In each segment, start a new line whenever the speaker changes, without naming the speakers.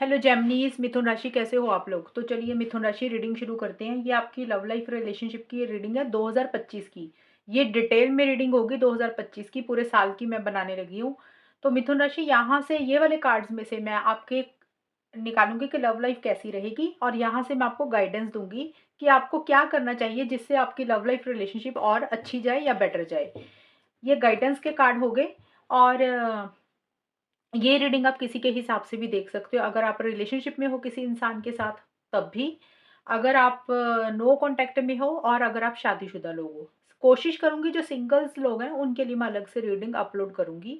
Hello जेमिनीज, मिथुन राशि कैसे हो आप लोग। तो चलिए मिथुन राशि रीडिंग शुरू करते हैं। ये आपकी लव लाइफ रिलेशनशिप की रीडिंग है 2025 की। ये डिटेल में रीडिंग होगी 2025 की, पूरे साल की मैं बनाने लगी हूँ। तो मिथुन राशि, यहाँ से ये वाले कार्ड्स में से मैं आपके निकालूंगी कि लव लाइफ कैसी रहेगी, और यहाँ से मैं आपको गाइडेंस दूंगी कि आपको क्या करना चाहिए जिससे आपकी लव लाइफ रिलेशनशिप और अच्छी जाए या बेटर जाए। ये गाइडेंस के कार्ड हो गए। और ये रीडिंग आप किसी के हिसाब से भी देख सकते हो। अगर आप रिलेशनशिप में हो किसी इंसान के साथ तब भी, अगर आप नो कांटेक्ट में हो, और अगर आप शादीशुदा लोग हो। कोशिश करूंगी जो सिंगल्स लोग हैं उनके लिए मैं अलग से रीडिंग अपलोड करूंगी।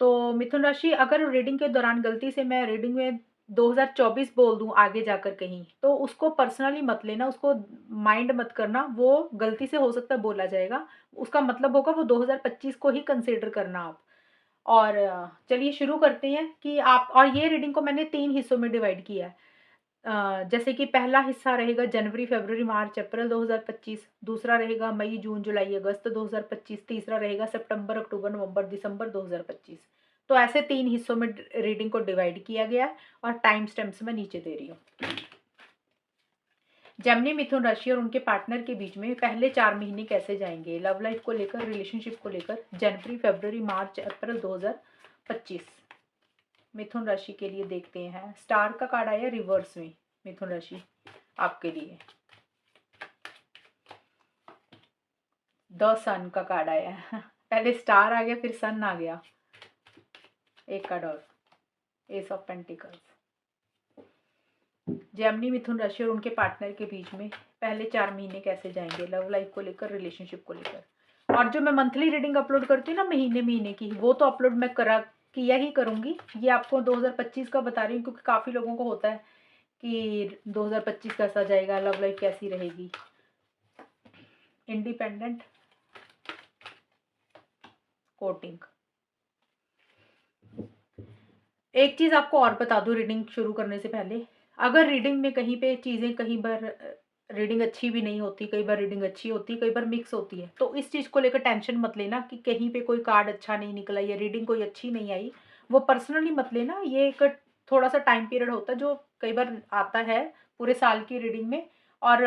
तो मिथुन राशि, अगर रीडिंग के दौरान गलती से मैं रीडिंग में 2024 बोल दूं आगे जाकर कहीं, तो उसको पर्सनली मत लेना, उसको माइंड मत करना। वो गलती से हो सकता है बोला जाएगा, उसका मतलब होगा वो 2025 को ही कंसिडर करना आप। और चलिए शुरू करते हैं कि आप, और ये रीडिंग को मैंने 3 हिस्सों में डिवाइड किया है। जैसे कि पहला हिस्सा रहेगा जनवरी, फरवरी, मार्च, अप्रैल 2025, दूसरा रहेगा मई, जून, जुलाई, अगस्त 2025, तीसरा रहेगा सितंबर, अक्टूबर, नवंबर, दिसंबर 2025। तो ऐसे 3 हिस्सों में रीडिंग को डिवाइड किया गया है, और टाइम स्टैम्प्स मैं नीचे दे रही हूँ। जेमिनी, मिथुन राशि और उनके पार्टनर के बीच में पहले 4 महीने कैसे जाएंगे लव लाइफ को लेकर, रिलेशनशिप को लेकर, जनवरी, फरवरी, मार्च, अप्रैल 2025। मिथुन राशि के लिए देखते हैं। स्टार का कार्ड आया रिवर्स में मिथुन राशि आपके लिए। द सन का कार्ड आया है। पहले स्टार आ गया, फिर सन आ गया। एक कार्ड और, एस ऑफ पेंटिकल्स। जेमिनी, मिथुन राशि और उनके पार्टनर के बीच में पहले 4 महीने कैसे जाएंगे लव लाइफ को लेकर, रिलेशनशिप को लेकर। और जो मैं मंथली रीडिंग अपलोड करती हूँ ना, महीने महीने की, वो तो अपलोड मैं करा किया ही करूंगी। ये आपको 2025 का बता रही हूँ क्योंकि काफ़ी लोगों को होता है कि 2025 कैसा जाएगा, लव लाइफ कैसी रहेगी। Independent, coating. एक चीज आपको और बता दूं रीडिंग शुरू करने से पहले, अगर रीडिंग में कहीं पे चीजें, कई बार रीडिंग अच्छी भी नहीं होती, कई बार रीडिंग अच्छी होती है, कई बार मिक्स होती है, तो इस चीज को लेकर टेंशन मत लेना कि कहीं पे कोई कार्ड अच्छा नहीं निकला या रीडिंग कोई अच्छी नहीं आई। वो पर्सनली मत लेना। ये एक थोड़ा सा टाइम पीरियड होता है जो कई बार आता है पूरे साल की रीडिंग में, और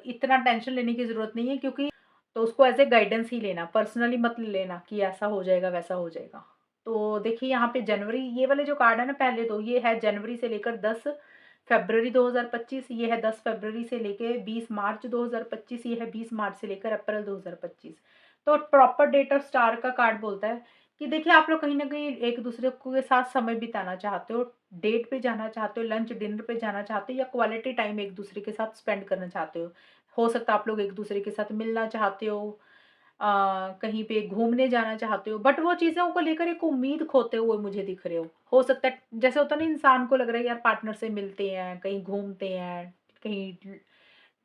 इतना टेंशन लेने की जरूरत नहीं है, क्योंकि तो उसको एज ए गाइडेंस ही लेना, पर्सनली मत लेना कि ऐसा हो जाएगा वैसा हो जाएगा। तो देखिए यहाँ पे जनवरी, ये वाले जो कार्ड है ना, पहले तो ये है जनवरी से लेकर 10 फरवरी 2025, ये है 10 फरवरी से लेकर 20 मार्च 2025, ये है 20 मार्च से लेकर अप्रैल 2025। तो प्रॉपर डेट ऑफ स्टार का कार्ड बोलता है कि देखिए आप लोग कहीं ना कहीं एक दूसरे के साथ समय बिताना चाहते हो, डेट पे जाना चाहते हो, लंच डिनर पे जाना चाहते हो, या क्वालिटी टाइम एक दूसरे के साथ स्पेंड करना चाहते हो सकता है आप लोग एक दूसरे के साथ मिलना चाहते हो, कहीं पे घूमने जाना चाहते हो, बट वो चीज़ों को लेकर एक उम्मीद खोते हुए मुझे दिख रहे हो सकता है जैसे होता है ना, इंसान को लग रहा है यार पार्टनर से मिलते हैं, कहीं घूमते हैं, कहीं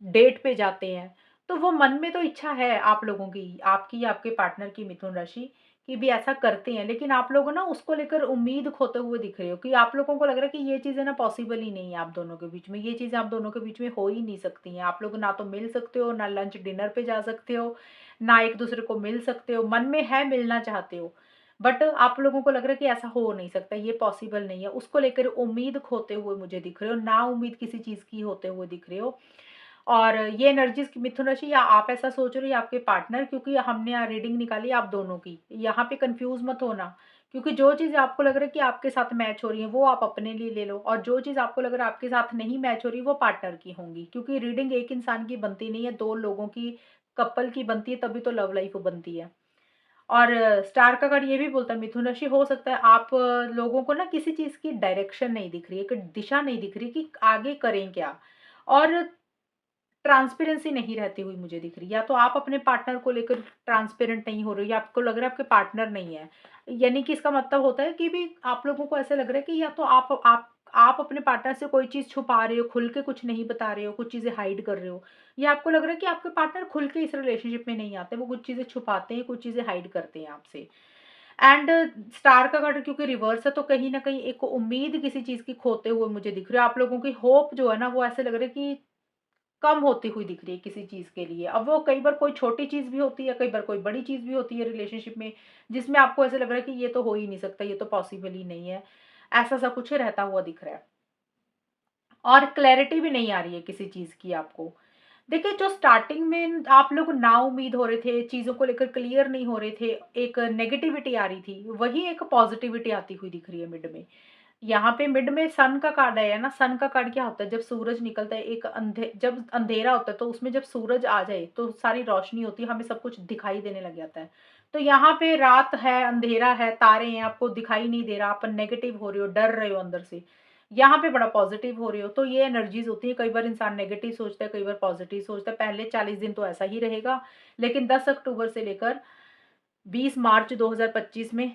डेट पे जाते हैं, तो वो मन में तो इच्छा है आप लोगों की, आपकी या आपके पार्टनर की, मिथुन राशि की भी ऐसा करते हैं, लेकिन आप लोग ना उसको लेकर उम्मीद खोते हुए दिख रहे हो कि आप लोगों को लग रहा है कि ये चीज़ें ना पॉसिबल ही नहीं है आप दोनों के बीच में, ये चीज़ें आप दोनों के बीच में हो ही नहीं सकती हैं। आप लोग ना तो मिल सकते हो, ना लंच डिनर पे जा सकते हो, ना एक दूसरे को मिल सकते हो, मन में है मिलना चाहते हो, बट आप लोगों को लग रहा है कि ऐसा हो नहीं सकता, ये पॉसिबल नहीं है, उसको लेकर उम्मीद खोते हुए मुझे दिख रहे हो, ना उम्मीद किसी चीज़ की होते हुए दिख रहे हो। और ये एनर्जीज मिथुन राशि, या आप ऐसा सोच रहे हो या आपके पार्टनर, क्योंकि हमने यहाँ रीडिंग निकाली आप दोनों की, यहाँ पे कंफ्यूज मत होना, क्योंकि जो चीज़ आपको लग रहा है कि आपके साथ मैच हो रही है वो आप अपने लिए ले लो, और जो चीज़ आपको लग रहा है आपके साथ नहीं मैच हो रही वो पार्टनर की होंगी, क्योंकि रीडिंग एक इंसान की बनती नहीं है, दो लोगों की, कपल की बनती है, तभी तो लव लाइफ बनती है। और स्टार का कार्ड ये भी बोलता है मिथुन राशि, हो सकता है आप लोगों को ना किसी चीज़ की डायरेक्शन नहीं दिख रही है, एक दिशा नहीं दिख रही कि आगे करें क्या, और ट्रांसपेरेंसी नहीं रहती हुई मुझे दिख रही, या तो आप अपने पार्टनर को लेकर ट्रांसपेरेंट नहीं हो रहे हो, या आपको लग रहा है आपके पार्टनर नहीं है, यानी कि इसका मतलब होता है कि भी आप लोगों को ऐसा लग रहा है कि या तो आप अपने पार्टनर से कोई चीज़ छुपा रहे हो, खुल के कुछ नहीं बता रहे हो, कुछ चीज़ें हाइड कर रहे हो, या आपको लग रहा है कि आपके पार्टनर खुल के इस रिलेशनशिप में नहीं आते, वो कुछ चीज़ें छुपाते हैं, कुछ चीज़ें हाइड करते हैं आपसे। एंड स्टार का कार्ड क्योंकि रिवर्स है, तो कहीं ना कहीं एक उम्मीद किसी चीज़ की खोते हुए मुझे दिख रही है, आप लोगों की होप जो है ना वो ऐसे लग रहा है कि कम होती हुई दिख रही है किसी चीज़ के लिए। अब वो कई बार कोई छोटी चीज़ भी होती है, कई बार कोई बड़ी चीज़ भी होती है रिलेशनशिप में, जिसमें आपको ऐसा लग रहा है कि ये तो हो ही नहीं सकता, ये तो पॉसिबल ही नहीं है। ऐसा-सा कुछ रहता हुआ दिख रहा है। और क्लैरिटी भी नहीं आ रही है किसी चीज़ की आपको। देखिए, जो स्टार्टिंग में आप लोग नाउम्मीद हो रहे थे, चीज़ों को लेकर क्लियर नहीं हो रहे थे, एक नेगेटिविटी आ रही थी, वही एक पॉज़िटिविटी आती हुई दिख रही है मिड में। यहाँ पे मिड में सन का कार्ड आया है ना, सन का कार्ड क्या होता है, जब सूरज निकलता है, एक जब अंधेरा होता है तो उसमें जब सूरज आ जाए तो सारी रोशनी होती है, हमें सब कुछ दिखाई देने लग जाता है। तो यहाँ पे रात है, अंधेरा है, तारे हैं, आपको दिखाई नहीं दे रहा, आप नेगेटिव हो रहे हो, डर रहे हो अंदर से। यहाँ पे बड़ा पॉजिटिव हो रहे हो, तो ये एनर्जीज होती है। कई बार इंसान नेगेटिव सोचता है, कई बार पॉजिटिव सोचता है। पहले 40 दिन तो ऐसा ही रहेगा, लेकिन 10 अक्टूबर से लेकर 20 मार्च 2025 में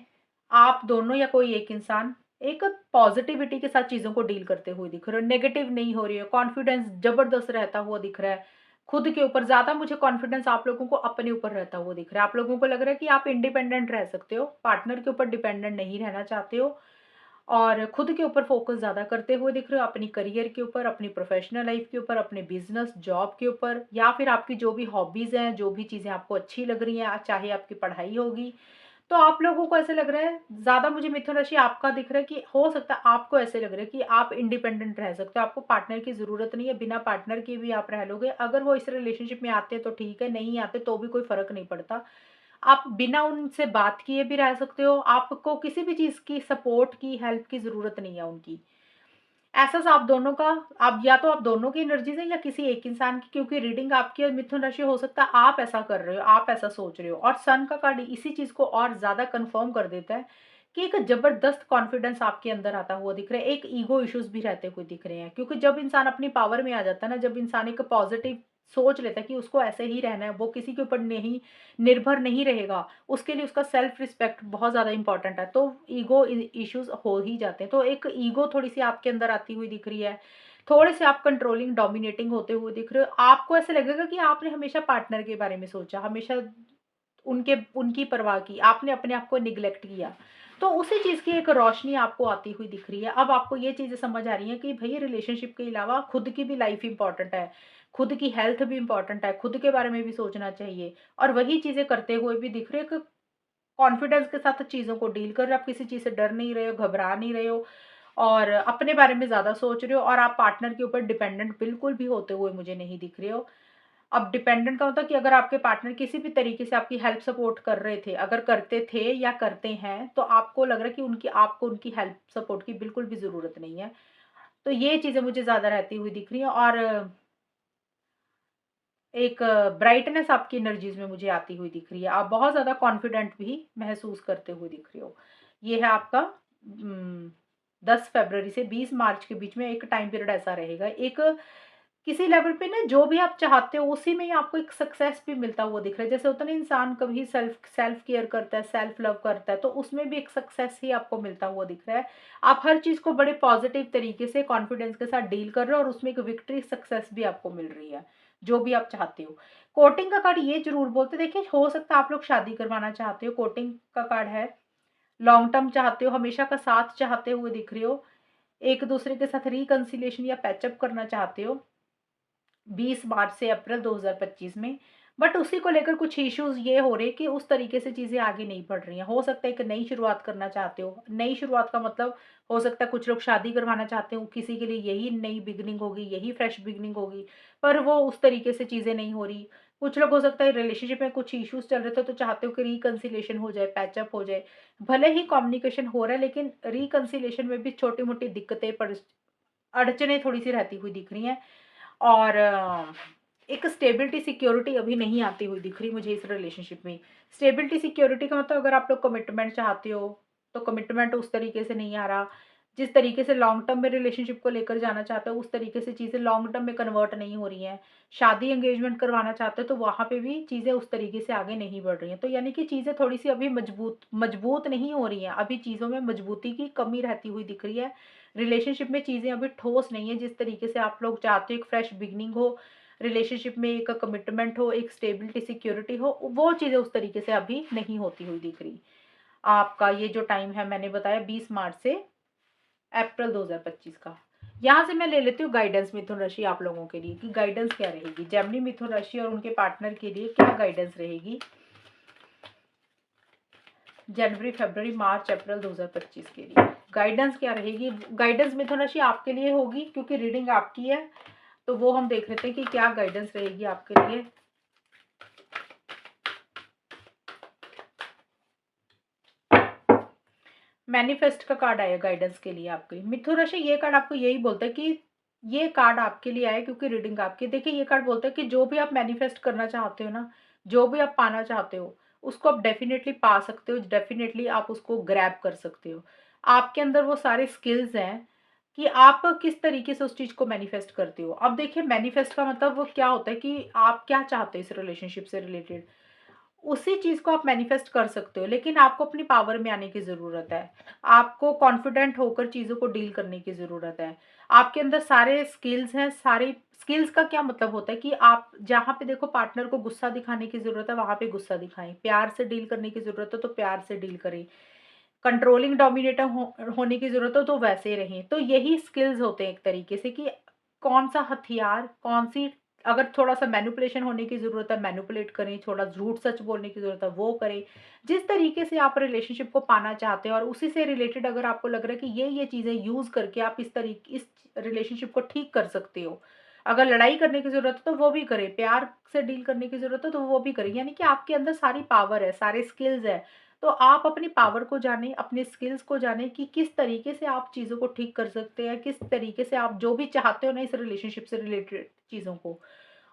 आप दोनों या कोई एक इंसान एक पॉजिटिविटी के साथ चीज़ों को डील करते हुए दिख रहे हो, नेगेटिव नहीं हो रही हो, कॉन्फिडेंस ज़बरदस्त रहता हुआ दिख रहा है। खुद के ऊपर ज़्यादा मुझे कॉन्फिडेंस आप लोगों को अपने ऊपर रहता हुआ दिख रहा है। आप लोगों को लग रहा है कि आप इंडिपेंडेंट रह सकते हो, पार्टनर के ऊपर डिपेंडेंट नहीं रहना चाहते हो और खुद के ऊपर फोकस ज़्यादा करते हुए दिख रहे हो, अपनी करियर के ऊपर, अपनी प्रोफेशनल लाइफ के ऊपर, अपने बिजनेस, जॉब के ऊपर, या फिर आपकी जो भी हॉबीज़ हैं, जो भी चीज़ें आपको अच्छी लग रही हैं, चाहे आपकी पढ़ाई होगी, तो आप लोगों को ऐसे लग रहा है, ज़्यादा मुझे मिथुन राशि आपका दिख रहा है कि हो सकता है आपको ऐसे लग रहा है कि आप इंडिपेंडेंट रह सकते हो, आपको पार्टनर की ज़रूरत नहीं है, बिना पार्टनर के भी आप रह लोगे। अगर वो इस रिलेशनशिप में आते हैं तो ठीक है, नहीं आते तो भी कोई फ़र्क नहीं पड़ता। आप बिना उनसे बात किए भी रह सकते हो, आपको किसी भी चीज़ की सपोर्ट की, हेल्प की ज़रूरत नहीं है उनकी। ऐसा सा आप दोनों का, आप या तो आप दोनों की एनर्जीज़ है या किसी एक इंसान की, क्योंकि रीडिंग आपकी और मिथुन राशि हो सकता है आप ऐसा कर रहे हो, आप ऐसा सोच रहे हो, और सन का कार्ड इसी चीज़ को और ज़्यादा कन्फर्म कर देता है कि एक ज़बरदस्त कॉन्फिडेंस आपके अंदर आता हुआ दिख रहा है, एक ईगो इश्यूज़ भी रहते हुए दिख रहे हैं। क्योंकि जब इंसान अपनी पावर में आ जाता है ना, जब इंसान एक पॉज़िटिव सोच लेता है कि उसको ऐसे ही रहना है, वो किसी के ऊपर नहीं निर्भर नहीं रहेगा, उसके लिए उसका सेल्फ रिस्पेक्ट बहुत ज़्यादा इंपॉर्टेंट है, तो ईगो इश्यूज हो ही जाते हैं। तो एक ईगो थोड़ी सी आपके अंदर आती हुई दिख रही है, थोड़े से आप कंट्रोलिंग डोमिनेटिंग होते हुए दिख रहे हो। आपको ऐसे लगेगा कि आपने हमेशा पार्टनर के बारे में सोचा, हमेशा उनके उनकी परवाह की, आपने अपने आप को निग्लेक्ट किया। तो उसी चीज़ की एक रोशनी आपको आती हुई दिख रही है। अब आपको ये चीज़ें समझ आ रही हैं कि भई रिलेशनशिप के अलावा खुद की भी लाइफ़ इम्पोर्टेंट है, खुद की हेल्थ भी इम्पोर्टेंट है, खुद के बारे में भी सोचना चाहिए, और वही चीज़ें करते हुए भी दिख रहे हो कि कॉन्फिडेंस के साथ चीज़ों को डील कर रहे हो, आप किसी चीज़ से डर नहीं रहे हो, घबरा नहीं रहे हो, और अपने बारे में ज़्यादा सोच रहे हो, और आप पार्टनर के ऊपर डिपेंडेंट बिल्कुल भी होते हुए मुझे नहीं दिख रहे हो। अब डिपेंडेंट का होता है कि अगर आपके पार्टनर किसी भी तरीके से आपकी हेल्प सपोर्ट कर रहे थे, अगर करते थे या करते हैं, तो आपको लग रहा है कि उनकी आपको उनकी हेल्प सपोर्ट की बिल्कुल भी ज़रूरत नहीं है। तो ये चीज़ें मुझे ज़्यादा रहती हुई दिख रही हैं, और एक ब्राइटनेस आपकी एनर्जीज़ में मुझे आती हुई दिख रही है। आप बहुत ज़्यादा कॉन्फिडेंट भी महसूस करते हुए दिख रहे हो। ये है आपका 10 फरवरी से 20 मार्च के बीच में एक टाइम पीरियड ऐसा रहेगा। एक किसी लेवल पे ना जो भी आप चाहते हो उसी में ही आपको एक सक्सेस भी मिलता हुआ दिख रहा है। जैसे होता है ना, इंसान कभी सेल्फ सेल्फ केयर करता है, सेल्फ लव करता है, तो उसमें भी एक सक्सेस ही आपको मिलता हुआ दिख रहा है। आप हर चीज़ को बड़े पॉजिटिव तरीके से कॉन्फिडेंस के साथ डील कर रहे हो, और उसमें एक विक्ट्री सक्सेस भी आपको मिल रही है, जो भी आप चाहते हो। कोर्टिंग का कार्ड ये ज़रूर बोलते हैं, देखिए हो सकता है आप लोग शादी करवाना चाहते हो, कोर्टिंग का कार्ड है। लॉन्ग टर्म चाहते हो, हमेशा का साथ चाहते हुए दिख रहे हो, एक-दूसरे के साथ रिकंसिलिएशन या पैचअप करना चाहते हो। 20 मार्च से अप्रैल 2025 में। बट उसी को लेकर कुछ इश्यूज़ ये हो रहे हैं कि उस तरीके से चीज़ें आगे नहीं बढ़ रही हैं। हो सकता है एक नई शुरुआत करना चाहते हो। नई शुरुआत का मतलब हो सकता है कुछ लोग शादी करवाना चाहते हो, किसी के लिए यही नई बिगिनिंग होगी, यही फ्रेश बिगिनिंग होगी, पर वो उस तरीके से चीज़ें नहीं हो रही। कुछ लोग हो सकता है रिलेशनशिप में कुछ इश्यूज़ चल रहे थे, तो चाहते हो कि रिकंसिलिएशन हो जाए, पैचअप हो जाए। भले ही कम्युनिकेशन हो रहा है, लेकिन रिकंसिलिएशन में भी छोटी-मोटी दिक्कतें, अड़चनें थोड़ी-सी रहती हुई दिख रही हैं। और एक स्टेबिलिटी सिक्योरिटी अभी नहीं आती हुई दिख रही मुझे इस रिलेशनशिप में। स्टेबिलिटी सिक्योरिटी का मतलब, अगर आप लोग कमिटमेंट चाहते हो, तो कमिटमेंट उस तरीके से नहीं आ रहा। जिस तरीके से लॉन्ग टर्म में रिलेशनशिप को लेकर जाना चाहते हो, उस तरीके से चीज़ें लॉन्ग टर्म में कन्वर्ट नहीं हो रही हैं। शादी एंगेजमेंट करवाना चाहते हो, तो वहाँ पे भी चीज़ें उस तरीके से आगे नहीं बढ़ रही हैं। तो यानी कि चीज़ें थोड़ी-सी अभी मजबूत मजबूत नहीं हो रही हैं। अभी चीज़ों में मजबूती की कमी रहती हुई दिख रही है। रिलेशनशिप में चीज़ें अभी ठोस नहीं है, जिस तरीके से आप लोग चाहते हो एक फ्रेश बिगिनिंग हो, रिलेशनशिप में एक कमिटमेंट हो, एक स्टेबिलिटी सिक्योरिटी हो, वो चीज़ें उस तरीके से अभी नहीं होती हुई दिख रही। आपका ये जो टाइम है मैंने बताया 20 मार्च से अप्रैल 2025 का। यहाँ से मैं ले लेती हूँ गाइडेंस मिथुन राशि आप लोगों के लिए, कि गाइडेंस क्या रहेगी। जेमिनी मिथुन राशि और उनके पार्टनर के लिए क्या गाइडेंस रहेगी जनवरी, फरवरी, मार्च, अप्रैल 2025 के लिए। गाइडेंस क्या रहेगी? गाइडेंस मिथुन राशि आपके लिए होगी क्योंकि रीडिंग आपकी है, तो वो हम देख लेते हैं कि क्या गाइडेंस रहेगी आपके लिए। मैनिफेस्ट का कार्ड आया गाइडेंस के लिए आपके लिए मिथुन राशि। ये कार्ड आपको यही बोलता है कि ये कार्ड आपके लिए आया क्योंकि रीडिंग आपकी। देखिए ये कार्ड बोलता है कि जो भी आप मैनिफेस्ट करना चाहते हो ना, जो भी आप पाना चाहते हो, उसको आप डेफिनेटली पा सकते हो, डेफिनेटली आप उसको ग्रैब कर सकते हो। आपके अंदर वो सारे स्किल्स हैं कि आप किस तरीके से उस चीज को मैनिफेस्ट करते हो। अब देखिए मैनिफेस्ट का मतलब वो क्या होता है कि आप क्या चाहते हो इस रिलेशनशिप से रिलेटेड, उसी चीज को आप मैनिफेस्ट कर सकते हो, लेकिन आपको अपनी पावर में आने की जरूरत है। आपको कॉन्फिडेंट होकर चीजों को डील करने की जरूरत है। आपके अंदर सारे स्किल्स हैं। सारे स्किल्स का क्या मतलब होता है कि आप जहाँ पे देखो पार्टनर को गुस्सा दिखाने की जरूरत है वहां पे गुस्सा दिखाएं, प्यार से डील करने की जरूरत है तो प्यार से डील करें, कंट्रोलिंग डोमिनेटर होने की जरूरत हो तो वैसे रहें। तो यही स्किल्स होते हैं एक तरीके से कि कौन सा हथियार, कौन सी, अगर थोड़ा सा मैनिपुलेशन होने की जरूरत है मैनिपुलेट करें, थोड़ा झूठ सच बोलने की जरूरत है वो करें। जिस तरीके से आप रिलेशनशिप को पाना चाहते हैं और उसी से रिलेटेड अगर आपको लग रहा है कि ये चीजें यूज करके आप इस रिलेशनशिप को ठीक कर सकते हो। अगर लड़ाई करने की जरूरत है तो वो भी करें, प्यार से डील करने की जरूरत है तो वो भी करें। यानी कि आपके अंदर सारी पावर है, सारे स्किल्स है। तो आप अपनी पावर को जानें, अपने स्किल्स को जानें कि किस तरीके से आप चीज़ों को ठीक कर सकते हैं, किस तरीके से आप जो भी चाहते हो ना इस रिलेशनशिप से रिलेटेड चीज़ों को,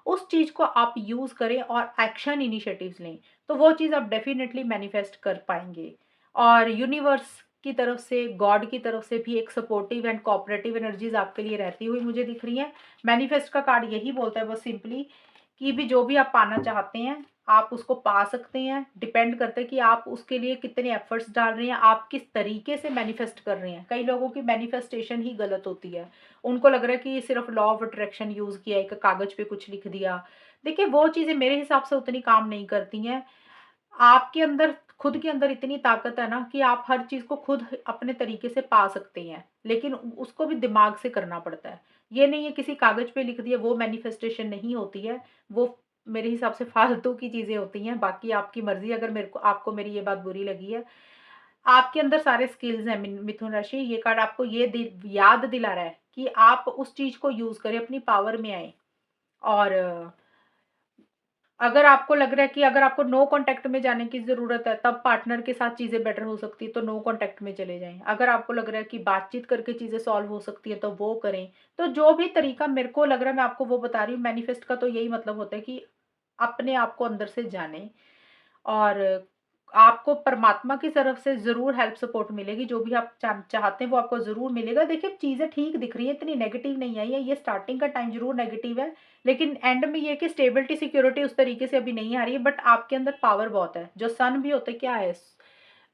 उस चीज़ को आप यूज़ करें और एक्शन इनिशिएटिव्स लें, तो वो चीज़ आप डेफिनेटली मैनिफेस्ट कर पाएंगे। और यूनिवर्स की तरफ से, गॉड की तरफ से भी एक सपोर्टिव एंड कोऑपरेटिव एनर्जीज आपके लिए रहती हुई मुझे दिख रही हैं। मैनिफेस्ट का कार्ड यही बोलता है बस सिंपली कि भी जो भी आप पाना चाहते हैं आप उसको पा सकते हैं। डिपेंड करता है कि आप उसके लिए कितने एफर्ट्स डाल रहे हैं, आप किस तरीके से मैनिफेस्ट कर रहे हैं। कई लोगों की मैनिफेस्टेशन ही गलत होती है, उनको लग रहा है कि सिर्फ लॉ ऑफ अट्रैक्शन यूज किया, एक कागज पे कुछ लिख दिया। देखिए वो चीजें मेरे हिसाब से उतनी काम नहीं करती हैं। आपके अंदर, खुद के अंदर इतनी ताकत है ना कि आप हर चीज को खुद अपने तरीके से पा सकते हैं, लेकिन उसको भी दिमाग से करना पड़ता है। ये नहीं है किसी कागज पे लिख दिया वो मैनिफेस्टेशन नहीं होती है। वो मेरे हिसाब से फालतू की चीजें होती हैं। बाकी आपकी मर्जी, अगर मेरे को, आपको मेरी ये बात बुरी लगी है। आपके अंदर सारे स्किल्स हैं मिथुन राशि। ये कार्ड आपको ये याद दिला रहा है कि आप उस चीज को यूज करें, अपनी पावर में आए। और अगर आपको लग रहा है कि अगर आपको नो कांटेक्ट में जाने की ज़रूरत है तब पार्टनर के साथ चीज़ें बेटर हो सकती है तो नो कांटेक्ट में चले जाएं। अगर आपको लग रहा है कि बातचीत करके चीज़ें सॉल्व हो सकती है तो वो करें। तो जो भी तरीका मेरे को लग रहा है मैं आपको वो बता रही हूँ। मैनिफेस्ट का तो यही मतलब होता है कि अपने आप को अंदर से जाने, और आपको परमात्मा की तरफ से ज़रूर हेल्प सपोर्ट मिलेगी। जो भी आप चाहते हैं वो आपको ज़रूर मिलेगा। देखिए चीज़ें ठीक दिख रही है, इतनी नेगेटिव नहीं आई है। ये स्टार्टिंग का टाइम ज़रूर नेगेटिव है, लेकिन एंड में ये कि स्टेबिलिटी सिक्योरिटी उस तरीके से अभी नहीं आ रही है। बट आपके अंदर पावर बहुत है। जो सन भी होता है क्या है,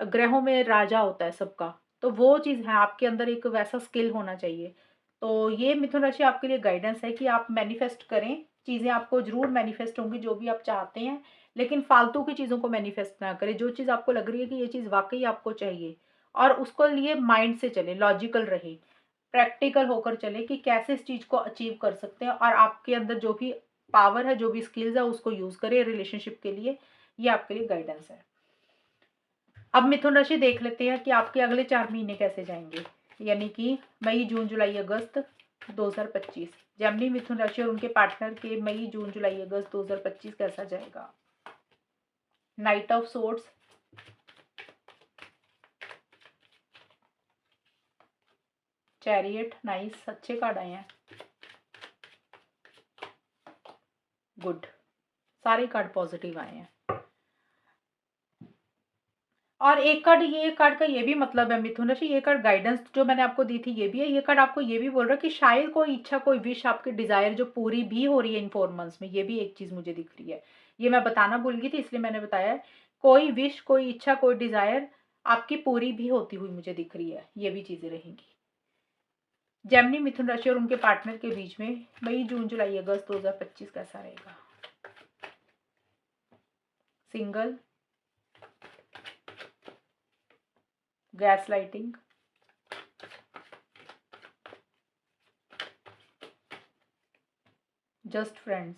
ग्रहों में राजा होता है सबका, तो वो चीज़ है आपके अंदर, एक वैसा स्किल होना चाहिए। तो ये मिथुन राशि आपके लिए गाइडेंस है कि आप मैनिफेस्ट करें। चीज़ें आपको ज़रूर मैनिफेस्ट होंगी जो भी आप चाहते हैं, लेकिन फालतू की चीज़ों को मैनिफेस्ट ना करें। जो चीज़ आपको लग रही है कि ये चीज़ वाकई आपको चाहिए, और उसको लिए माइंड से चले, लॉजिकल रहे, प्रैक्टिकल होकर चले कि कैसे इस चीज़ को अचीव कर सकते हैं। और आपके अंदर जो भी पावर है, जो भी स्किल्स है, उसको यूज़ करें रिलेशनशिप के लिए। ये आपके लिए गाइडेंस है। अब मिथुन राशि देख लेते हैं कि आपके अगले 4 महीने कैसे जाएंगे, यानी कि मई जून जुलाई अगस्त 2025। जेमिनी मिथुन राशि और उनके पार्टनर के मई जून जुलाई अगस्त 2025 कैसा जाएगा। Night of swords, chariot, nice, अच्छे कार्ड आए हैं, गुड, सारे कार्ड पॉजिटिव आए हैं। और एक कार्ड, ये कार्ड का ये भी मतलब है मिथुन राशि, ये कार्ड गाइडेंस जो मैंने आपको दी थी ये भी है। ये कार्ड आपको ये भी बोल रहा है कि शायद कोई इच्छा, कोई विश, आपकी डिजायर जो पूरी भी हो रही है इन 4 मंथ्स में। ये भी एक चीज मुझे दिख रही है, ये मैं बताना भूल गई थी इसलिए मैंने बताया है। कोई विश, कोई इच्छा, कोई डिजायर आपकी पूरी भी होती हुई मुझे दिख रही है। ये भी चीजें रहेंगी। जेमिनी मिथुन राशि और उनके पार्टनर के बीच में मई जून जुलाई अगस्त 2025 कैसा रहेगा। Single, gas lighting, just friends.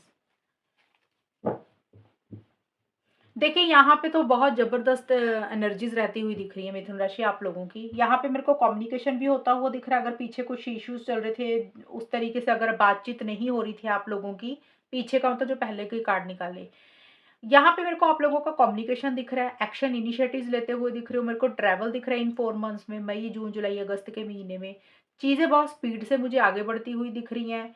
देखिए, यहाँ पे तो बहुत ज़बरदस्त एनर्जीज़ रहती हुई दिख रही है मिथुन राशि आप लोगों की। यहाँ पे मेरे को कम्युनिकेशन भी होता हुआ दिख रहा है, अगर पीछे कुछ इश्यूज़ चल रहे थे, उस तरीके से अगर बातचीत नहीं हो रही थी आप लोगों की, पीछे का मतलब जो पहले के कार्ड निकाले। यहाँ पे मेरे को आप लोगों का कम्युनिकेशन दिख रहा है, एक्शन इनिशिएटिव्स लेते हुए दिख रहे हो, मेरे को ट्रैवल दिख रहा है इन 4 मंथ्स में, मई, जून, जुलाई, अगस्त के महीने में। चीज़ें बहुत स्पीड से मुझे आगे बढ़ती हुई दिख रही हैं।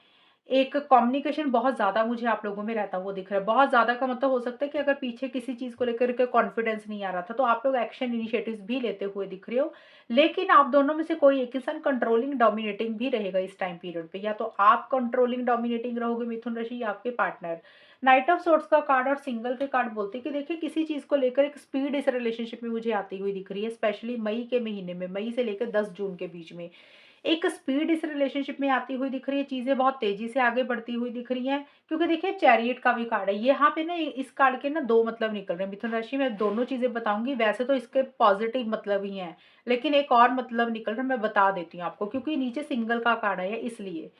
एक कम्युनिकेशन बहुत ज़्यादा मुझे आप लोगों में रहता हुआ दिख रहा है। बहुत ज़्यादा का मतलब हो सकता है कि अगर पीछे किसी चीज़ को लेकर के कॉन्फिडेंस नहीं आ रहा था, तो आप लोग एक्शन इनिशिएटिव्स भी लेते हुए दिख रहे हो। लेकिन आप दोनों में से कोई एक इंसान कंट्रोलिंग, डोमिनेटिंग भी रहेगा इस टाइम पीरियड पे। या तो आप कंट्रोलिंग, डोमिनेटिंग रहोगे मिथुन राशि, या आपके पार्टनर। नाइट ऑफ सोर्ड्स का कार्ड और सिंगल के कार्ड बोलते हैं कि देखिए, किसी चीज़ को लेकर एक स्पीड इस रिलेशनशिप में मुझे आती हुई दिख रही है, स्पेशली मई के महीने में, मई से लेकर 10 जून के बीच में। एक स्पीड इस रिलेशनशिप में आती हुई दिख रही है, चीज़ें बहुत तेज़ी से आगे बढ़ती हुई दिख रही हैं, क्योंकि देखिए चैरियट का भी कार्ड है। यहाँ पे ना इस कार्ड के ना 2 मतलब निकल रहे हैं मिथुन राशि में, दोनों चीज़ें बताऊँगी, वैसे तो इसके पॉज़िटिव मतलब ही हैं, लेकिन एक और मतलब निकल रहा है, मैं बता देती हूँ आपको, क्योंकि नीचे सिंगल का कार्ड आया है इसलिए।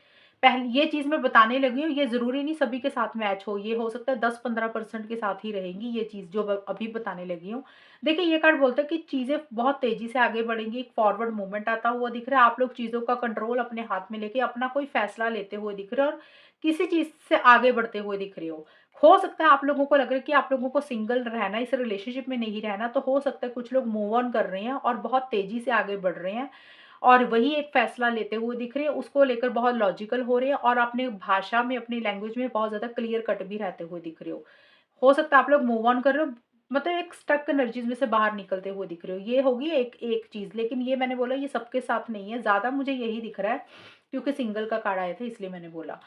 पहले ये चीज़ मैं बताने लगी हूँ, ये ज़रूरी नहीं सभी के साथ मैच हो, ये हो सकता है 10-15% के साथ ही रहेंगी ये चीज़ जो ब अभी बताने लगी हूँ। देखिए, ये कार्ड बोलता है कि चीज़ें बहुत तेज़ी से आगे बढ़ेंगी, एक फॉरवर्ड मूवमेंट आता हुआ दिख रहा है, आप लोग चीज़ों का कंट्रोल अपने हाथ में लेके अपना कोई फैसला लेते हुए दिख रहे हो और किसी चीज़ से आगे बढ़ते हुए दिख रहे हो। हो सकता है आप लोगों को लग रहा है कि आप लोगों को सिंगल रहना है, इस रिलेशनशिप में नहीं रहना, तो हो सकता है कुछ लोग मूव ऑन कर रहे हैं और बहुत तेज़ी से आगे बढ़ रहे हैं। और वही एक फैसला लेते हुए दिख रहे हैं, उसको लेकर बहुत लॉजिकल हो रहे हैं और अपनी भाषा में, अपनी लैंग्वेज में बहुत ज़्यादा क्लियर कट भी रहते हुए दिख रहे हो। हो सकता है आप लोग मूव ऑन कर रहे हो, मतलब एक स्टक एनर्जीज़ में से बाहर निकलते हुए दिख रहे हो। ये होगी एक एक चीज़, लेकिन ये मैंने बोला ये सबके साथ नहीं है, ज़्यादा मुझे यही दिख रहा है, क्योंकि सिंगल का कार्ड आया था इसलिए मैंने बोला।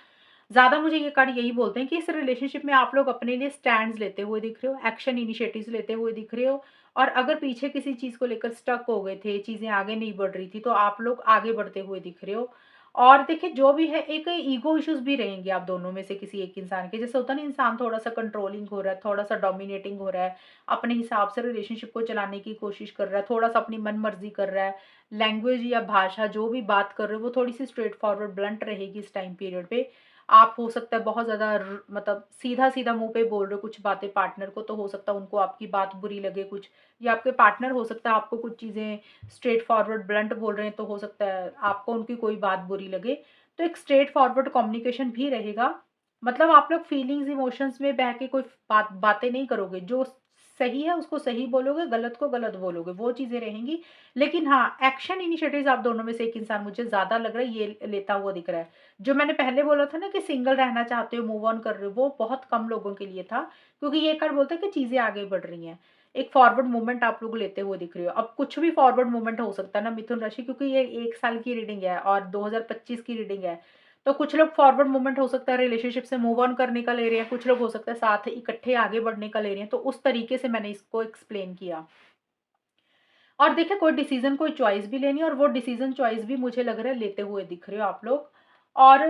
ज़्यादा मुझे ये कार्ड यही बोलते हैं कि इस रिलेशनशिप में आप लोग अपने लिए स्टैंड्स लेते हुए दिख रहे हो, एक्शन इनिशिएटिव्स लेते हुए दिख रहे हो और अगर पीछे किसी चीज़ को लेकर स्टक हो गए थे, चीज़ें आगे नहीं बढ़ रही थी, तो आप लोग आगे बढ़ते हुए दिख रहे हो। और देखिए, जो भी है, एक ईगो इश्यूज़ भी रहेंगे आप दोनों में से किसी एक इंसान के। जैसे होता है ना, इंसान थोड़ा-सा कंट्रोलिंग हो रहा है, थोड़ा-सा डोमिनेटिंग हो रहा है, अपने हिसाब से रिलेशनशिप को चलाने की कोशिश कर रहा है, थोड़ा-सा अपनी मन-मर्ज़ी कर रहा है। लैंग्वेज या भाषा जो भी बात कर रहे हो, वो थोड़ी-सी स्ट्रेट फॉरवर्ड ब्लंट रहेगी इस टाइम पीरियड पे। आप हो सकता है बहुत ज़्यादा मतलब सीधा-सीधा मुँह पे बोल रहे हो कुछ बातें पार्टनर को, तो हो सकता है उनको आपकी बात बुरी लगे कुछ, या आपके पार्टनर हो सकता है आपको कुछ चीज़ें स्ट्रेट फॉरवर्ड ब्लंट बोल रहे हैं, तो हो सकता है आपको उनकी कोई बात बुरी लगे। तो एक स्ट्रेट फॉरवर्ड कम्युनिकेशन भी रहेगा। मतलब आप लोग फीलिंग्स, इमोशंस में बह के कोई बातें नहीं करोगे। जो सही है उसको सही बोलोगे, गलत को गलत बोलोगे, वो चीज़ें रहेंगी। लेकिन हाँ, एक्शन इनिशिएटिव्स आप दोनों में से एक इंसान मुझे ज़्यादा लग रहा है ये लेता हुआ दिख रहा है। जो मैंने पहले बोला था ना कि सिंगल रहना चाहते हो, मूव ऑन कर रहे हो, वो बहुत कम लोगों के लिए था, क्योंकि ये कार्ड बोलता है कि चीज़ें आगे बढ़ रही हैं। एक फॉरवर्ड मूवमेंट आप लोग लेते हुए दिख रहे हो। अब कुछ भी फॉरवर्ड मूवमेंट हो सकता है ना मिथुन राशि, क्योंकि ये 1 साल की रीडिंग है और 2025 की रीडिंग है। तो कुछ लोग फॉरवर्ड मूवमेंट हो सकता है रिलेशनशिप से मूव ऑन करने का ले रहे हैं, कुछ लोग हो सकता है साथ इकट्ठे आगे बढ़ने का ले रहे हैं। तो उस तरीके से मैंने इसको एक्सप्लेन किया। और देखिए, कोई डिसीज़न, कोई चॉइस भी लेनी है और वो डिसीज़न चॉइस भी मुझे लग रहा है लेते हुए दिख रहे हो आप लोग। और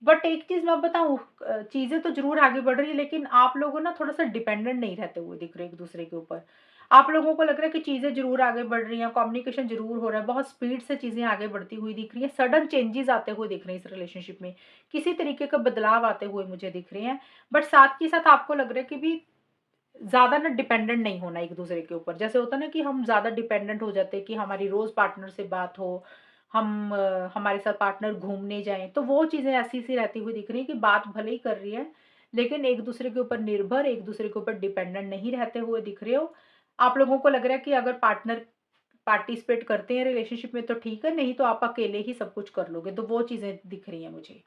बट एक चीज़ मैं बताऊँ, चीज़ें तो ज़रूर आगे बढ़ रही है, लेकिन आप लोगों ना थोड़ा-सा डिपेंडेंट नहीं रहते हुए दिख रहे एक-दूसरे के ऊपर। आप लोगों को लग रहा है कि चीज़ें ज़रूर आगे बढ़ रही हैं, कम्युनिकेशन ज़रूर हो रहा है, बहुत स्पीड से चीज़ें आगे बढ़ती हुई दिख रही हैं, सडन चेंजेज़ आते हुए दिख रहे हैं इस रिलेशनशिप में। किसी तरीके का बदलाव आते हुए मुझे दिख रहे हैं। बट साथ के साथ आपको लग रहा है कि भी ज़्यादा ना डिपेंडेंट नहीं होना एक-दूसरे के ऊपर। जैसे होता है ना कि हम ज़्यादा डिपेंडेंट हो जाते हैं कि हमारी रोज़ पार्टनर से बात हो, हमारे साथ पार्टनर घूमने जाएँ, तो वो चीज़ें ऐसी-सी रहती हुई दिख रही हैं कि बात भले ही कर रही है, लेकिन एक-दूसरे के ऊपर निर्भर, एक-दूसरे के ऊपर डिपेंडेंट नहीं रहते हुए दिख रहे हो। आप लोगों को लग रहा है कि अगर पार्टनर पार्टिसिपेट करते हैं रिलेशनशिप में तो ठीक है, नहीं तो आप अकेले ही सब कुछ कर लोगे, तो वो चीज़ें दिख रही हैं मुझे।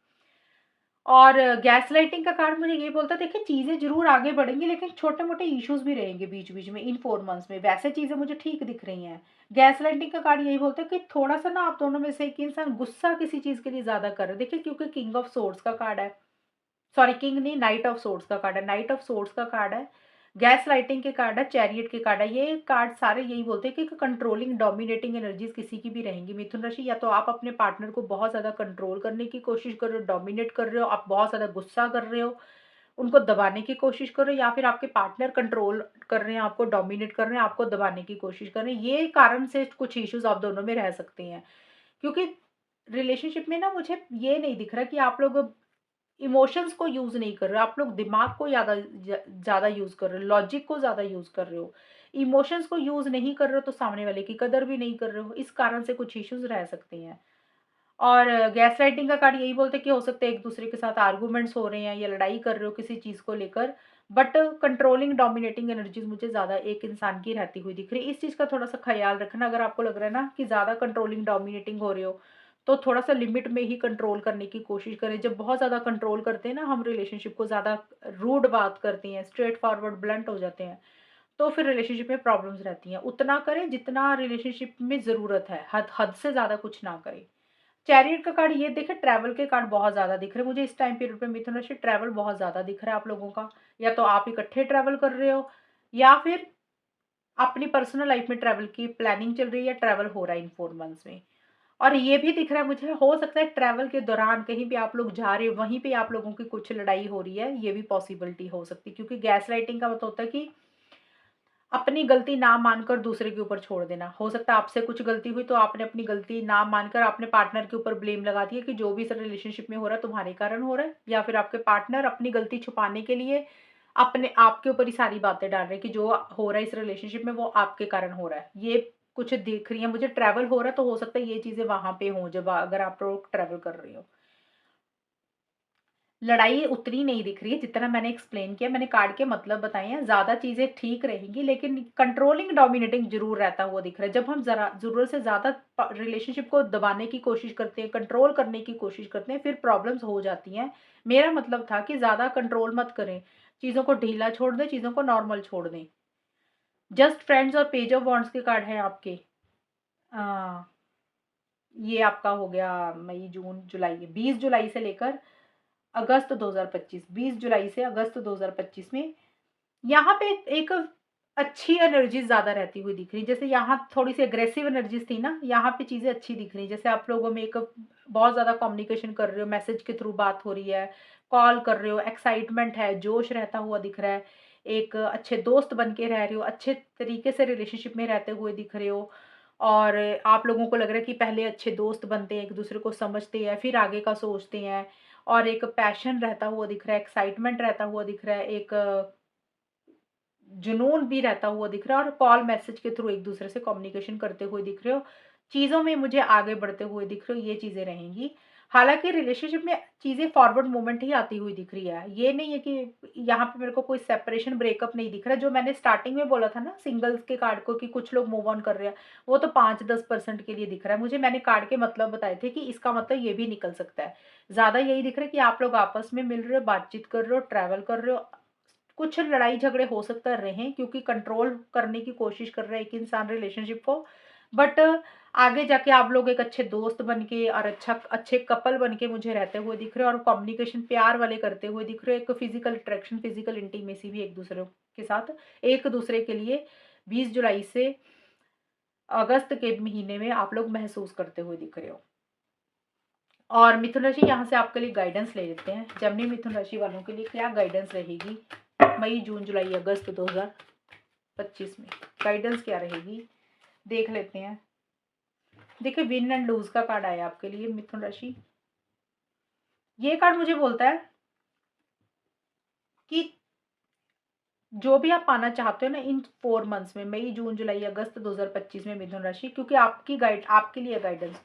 और गैसलाइटिंग का कार्ड मुझे ये बोलता है, देखिए चीज़ें ज़रूर आगे बढ़ेंगी, लेकिन छोटे-मोटे इश्यूज़ भी रहेंगे बीच-बीच में इन 4 मंथ्स में, वैसे चीज़ें मुझे ठीक दिख रही हैं। गैसलाइटिंग का कार्ड यही बोलता है कि थोड़ा-सा ना आप दोनों में से एक इंसान गुस्सा किसी चीज़ के लिए ज़्यादा कर रहा है। देखिए, क्योंकि किंग ऑफ सोर्ड्स का कार्ड है, सॉरी किंग नहीं, नाइट ऑफ सोर्ड्स का कार्ड है, नाइट ऑफ सोर्ड्स का कार्ड है, गैस लाइटिंग के कार्ड है, चैरियट के कार्ड है। ये कार्ड सारे यही बोलते हैं कि कंट्रोलिंग, डोमिनेटिंग एनर्जीज किसी की भी रहेंगी मिथुन राशि। या तो आप अपने पार्टनर को बहुत ज़्यादा कंट्रोल करने की कोशिश कर रहे हो, डोमिनेट कर रहे हो, आप बहुत ज़्यादा गुस्सा कर रहे हो, उनको दबाने की कोशिश कर रहे हो, या फिर आपके पार्टनर कंट्रोल कर रहे हैं, आपको डोमिनेट कर रहे हैं, आपको दबाने की कोशिश कर रहे हैं। ये कारण से कुछ इश्यूज़ आप दोनों में रह सकते हैं। क्योंकि रिलेशनशिप में ना मुझे ये नहीं दिख रहा कि आप लोग इमोशंस को यूज़ नहीं कर रहे हो, आप लोग दिमाग को ज़्यादा यूज़ कर रहे हो, लॉजिक को ज़्यादा यूज़ कर रहे हो। इमोशंस को यूज़ नहीं कर रहे हो तो सामने वाले की कदर भी नहीं कर रहे हो, इस कारण से कुछ इश्यूज़ रह सकते हैं। और गैसलाइटिंग का कार्ड यही बोलते हैं कि हो सकता है एक-दूसरे के साथ आर्गुमेंट्स हो रहे हैं या लड़ाई कर रहे हो किसी चीज़ को लेकर, बट कंट्रोलिंग, डोमिनेटिंग एनर्जीज़ मुझे ज़्यादा एक इंसान की रहती हुई दिख रही है। इस चीज़ का थोड़ा-सा ख़्याल रखना, अगर आपको लग रहा है ना कि ज़्यादा कंट्रोलिंग, डोमिनेटिंग हो रहे हो, तो थोड़ा-सा लिमिट में ही कंट्रोल करने की कोशिश करें। जब बहुत ज़्यादा कंट्रोल करते हैं ना हम रिलेशनशिप को, ज़्यादा रूड बात करते हैं, स्ट्रेट फॉरवर्ड ब्लंट हो जाते हैं, तो फिर रिलेशनशिप में प्रॉब्लम्स रहती हैं। उतना करें जितना रिलेशनशिप में ज़रूरत है, हद हद से ज़्यादा कुछ ना करें। चैरियट का कार्ड ये देखें, ट्रैवल के कार्ड बहुत ज़्यादा दिख रहे हैं मुझे इस टाइम पीरियड पे। मिथुन राशि, ट्रैवल बहुत ज़्यादा दिख रहा है आप लोगों का। या तो आप इकट्ठे ट्रैवल कर रहे हो, या फिर अपनी पर्सनल लाइफ में ट्रैवल की प्लानिंग चल रही है, या ट्रैवल हो रहा है इन 4 मंथ्स में। और ये भी दिख रहा है मुझे, हो सकता है ट्रैवल के दौरान कहीं भी आप लोग जा रहे हो, वहीं पे आप लोगों की कुछ लड़ाई हो रही है, ये भी पॉसिबिलिटी हो सकती है। क्योंकि गैसलाइटिंग का मतलब होता है कि अपनी गलती ना मानकर दूसरे के ऊपर छोड़ देना। हो सकता है आपसे कुछ गलती हुई तो आपने अपनी गलती ना मानकर अपने पार्टनर के ऊपर ब्लेम लगा दिया कि जो भी इस रिलेशनशिप में हो रहा है तुम्हारे कारण हो रहा है, या फिर आपके पार्टनर अपनी गलती छुपाने के लिए अपने आपके ऊपर ही सारी बातें डाल रहे हैं कि जो हो रहा है इस रिलेशनशिप में वो आपके कारण हो रहा है। ये कुछ दिख रही है मुझे, ट्रैवल हो रहा है तो हो सकता है ये चीज़ें वहाँ पे हों जब अगर आप लोग ट्रैवल कर रहे हो। लड़ाई उतनी नहीं दिख रही है जितना मैंने एक्सप्लेन किया, मैंने कार्ड के मतलब बताए हैं, ज़्यादा चीज़ें ठीक रहेंगी, लेकिन कंट्रोलिंग, डोमिनेटिंग ज़रूर रहता हुआ दिख रहा है। जब हम ज़रा ज़रूरत से ज़्यादा रिलेशनशिप को दबाने की कोशिश करते हैं, कंट्रोल करने की कोशिश करते हैं, फिर प्रॉब्लम्स हो जाती हैं। मेरा मतलब था कि ज़्यादा कंट्रोल मत करें, चीज़ों को ढीला छोड़ दें, चीज़ों को नॉर्मल छोड़ दें। जस्ट फ्रेंड्स और पेज ऑफ वॉन्ड्स के कार्ड हैं आपके। अ, ये आपका हो गया मई, जून, जुलाई, 20 जुलाई से लेकर अगस्त 2025, 20 जुलाई से अगस्त 2025 में यहाँ पे एक अच्छी एनर्जी ज़्यादा रहती हुई दिख रही है। जैसे यहाँ थोड़ी-सी एग्रेसिव एनर्जीज़ थी ना, यहाँ पे चीज़ें अच्छी दिख रही हैं। जैसे आप लोगों में एक बहुत ज़्यादा कम्युनिकेशन कर रहे हो, मैसेज के थ्रू बात हो रही है, कॉल कर रहे हो, एक्साइटमेंट है, जोश रहता हुआ दिख रहा है। एक अच्छे दोस्त बन के रह रहे हो, अच्छे तरीके से रिलेशनशिप में रहते हुए दिख रहे हो, और आप लोगों को लग रहा है कि पहले अच्छे दोस्त बनते हैं, एक-दूसरे को समझते हैं, फिर आगे का सोचते हैं, और एक पैशन रहता हुआ दिख रहा है, एक्साइटमेंट रहता हुआ दिख रहा है, एक जुनून भी रहता हुआ दिख रहा है, और कॉल मैसेज के थ्रू एक-दूसरे से कम्युनिकेशन करते हुए दिख रहे हो। चीज़ों में मुझे आगे बढ़ते हुए दिख रहे हो, ये चीज़ें रहेंगी। हालाँकि रिलेशनशिप में चीज़ें फॉरवर्ड मूवमेंट ही आती हुई दिख रही है। ये नहीं है कि यहाँ पे मेरे को कोई सेपरेशन, ब्रेकअप नहीं दिख रहा है। जो मैंने स्टार्टिंग में बोला था ना सिंगल्स के कार्ड को कि कुछ लोग मूव ऑन कर रहे हैं, वो तो 5-10% के लिए दिख रहा है मुझे। मैंने कार्ड के मतलब बताए थे कि इसका मतलब ये भी निकल सकता है। ज़्यादा यही दिख रहा है कि आप लोग आपस में मिल रहे हो, बातचीत कर रहे हो, ट्रैवल कर रहे हो। कुछ लड़ाई झगड़े हो सकता है रहें, क्योंकि कंट्रोल करने की कोशिश कर रहा है एक इंसान रिलेशनशिप को, बट आगे जाके आप लोग एक अच्छे दोस्त बन के और अच्छे कपल बन के मुझे रहते हुए दिख रहे हो, और कम्युनिकेशन प्यार वाले करते हुए दिख रहे हो। एक फिजिकल अट्रैक्शन, फिजिकल इंटीमेसी भी एक दूसरे के साथ, एक दूसरे के लिए 20 जुलाई से अगस्त के महीने में आप लोग महसूस करते हुए दिख रहे हो। और मिथुन राशि, यहाँ से आपके लिए गाइडेंस ले लेते हैं। जेमिनी मिथुन राशि वालों के लिए क्या गाइडेंस रहेगी मई, जून, जुलाई, अगस्त 2025 में? गाइडेंस क्या रहेगी, देख लेते हैं। देखिए, विन एंड लूज का कार्ड आया आपके लिए मिथुन राशि। ये कार्ड मुझे बोलता है कि जो भी आप पाना चाहते हो ना इन 4 मंथ्स में, मई, जून, जुलाई, अगस्त 2025 में मिथुन राशि, क्योंकि आपके लिए गाइडेंस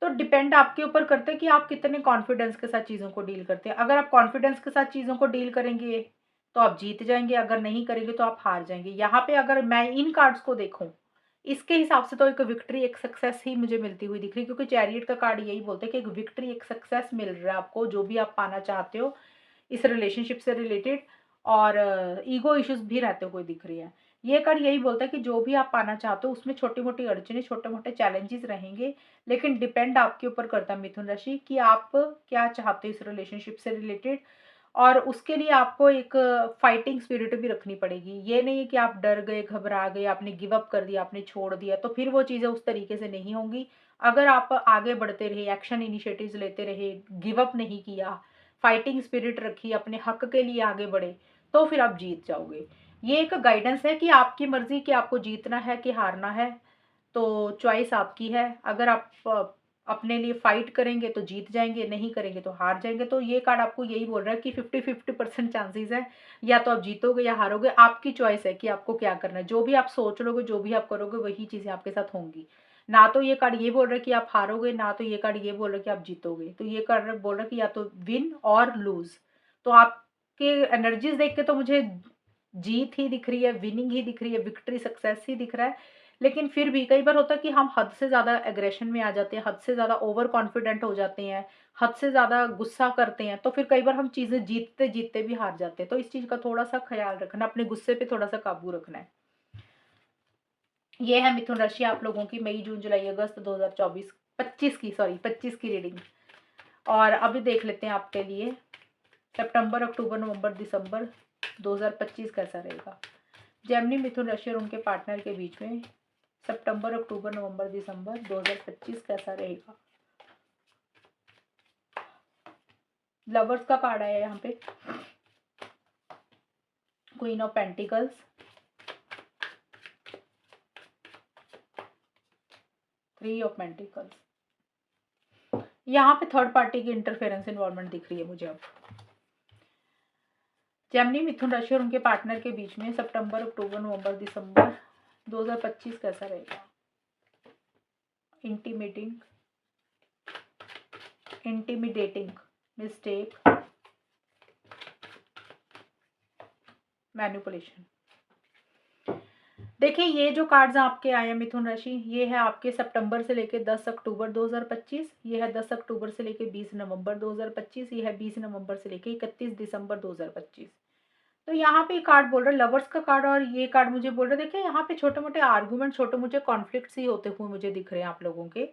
तो डिपेंड आपके ऊपर करता है कि आप कितने कॉन्फिडेंस के साथ चीज़ों को डील करते हैं। अगर आप कॉन्फिडेंस के साथ चीज़ों को डील करेंगे तो आप जीत जाएँगे, अगर नहीं करेंगे तो आप हार जाएँगे। यहाँ पे अगर मैं इन कार्ड्स को देखूँ, इसके हिसाब से तो एक विक्ट्री, एक सक्सेस ही मुझे मिलती हुई दिख रही है, क्योंकि चैरियट का कार्ड यही बोलता है कि एक विक्ट्री, एक सक्सेस मिल रहा है आपको, जो भी आप पाना चाहते हो इस रिलेशनशिप से रिलेटेड, और ईगो इश्यूज़ भी रहते हुए दिख रही है। ये कार्ड यही बोलता है कि जो भी आप पाना चाहते हो उसमें छोटी-मोटी अड़चनें, छोटे-मोटे चैलेंजेस रहेंगे, लेकिन डिपेंड आपके ऊपर करता है मिथुन राशि कि आप क्या चाहते हो इस रिलेशनशिप से रिलेटेड, और उसके लिए आपको एक फाइटिंग स्पिरिट भी रखनी पड़ेगी। ये नहीं है कि आप डर गए, घबरा गए, आपने गिव अप कर दिया, आपने छोड़ दिया, तो फिर वो चीज़ें उस तरीके से नहीं होंगी। अगर आप आगे बढ़ते रहे, एक्शन इनिशिएटिव्स लेते रहे, गिव अप नहीं किया, फाइटिंग स्पिरिट रखी, अपने हक के लिए आगे बढ़े, तो फिर आप जीत जाओगे। ये एक गाइडेंस है कि आपकी मर्ज़ी कि आपको जीतना है कि हारना है, तो चॉइस आपकी है। अगर आप अपने लिए फाइट करेंगे तो जीत जाएँगे, नहीं करेंगे तो हार जाएँगे। तो ये कार्ड आपको यही बोल रहा है कि 50-50% चांसेज़ है, या तो आप जीतोगे या हारोगे, आपकी चॉइस है कि आपको क्या करना है। जो भी आप सोच लोगे, जो भी आप करोगे, वही चीज़ें आपके साथ होंगी। ना तो ये कार्ड ये बोल रहा है कि आप हारोगे, ना तो ये कार्ड ये बोल रहा है कि आप जीतोगे। तो ये कार्ड बोल रहा है कि या तो विन और लूज़। तो आपके एनर्जीज़ देख के तो मुझे जीत ही दिख रही है, विनिंग ही दिख रही है, विक्ट्री, सक्सेस ही दिख रहा है। लेकिन फिर भी कई बार होता है कि हम हद से ज़्यादा एग्रेशन में आ जाते हैं, हद से ज़्यादा ओवर कॉन्फिडेंट हो जाते हैं, हद से ज़्यादा गुस्सा करते हैं, तो फिर कई बार हम चीज़ें जीतते-जीतते भी हार जाते हैं। तो इस चीज़ का थोड़ा-सा ख़्याल रखना, अपने गुस्से पे थोड़ा-सा काबू रखना है। ये है मिथुन राशि आप लोगों की मई, जून, जुलाई, अगस्त 2024 25 की, सॉरी 25 की रीडिंग। और अभी देख लेते हैं आपके लिए सितंबर, अक्टूबर, नवंबर, दिसंबर 2025 कैसा रहेगा। जेमिनी, मिथुन राशि और उनके पार्टनर के बीच में सितंबर, अक्टूबर, नवंबर, दिसंबर 2025 कैसा रहेगा। लवर्स का कार्ड आया है यहाँ पे, queen of pentacles, 3 of pentacles. यहाँ पे थर्ड पार्टी की इंटरफेरेंस इन्वॉल्वमेंट दिख रही है मुझे अब। जेमिनी, मिथुन राशि और उनके पार्टनर के बीच में सितंबर, अक्टूबर, नवंबर, दिसंबर 2025 कैसा रहेगा। इंटीमिडिंग, इंटिमिडेटिंग, मिस्टेक, मैनिपुलेशन। देखिए ये जो कार्ड्स आपके आए हैं मिथुन राशि, ये है आपके सितंबर से लेके 10 अक्टूबर 2025, ये है 10 अक्टूबर से लेके 20 नवंबर 2025, ये है 20 नवंबर से लेके 31 दिसंबर 2025। तो यहाँ पे कार्ड बोल रहा है लवर्स का कार्ड, और ये कार्ड मुझे बोल रहा है देखिए यहाँ पे छोटे मोटे आर्गुमेंट, छोटे मोटे कॉन्फ्लिक्ट्स ही होते हुए मुझे दिख रहे हैं आप लोगों के।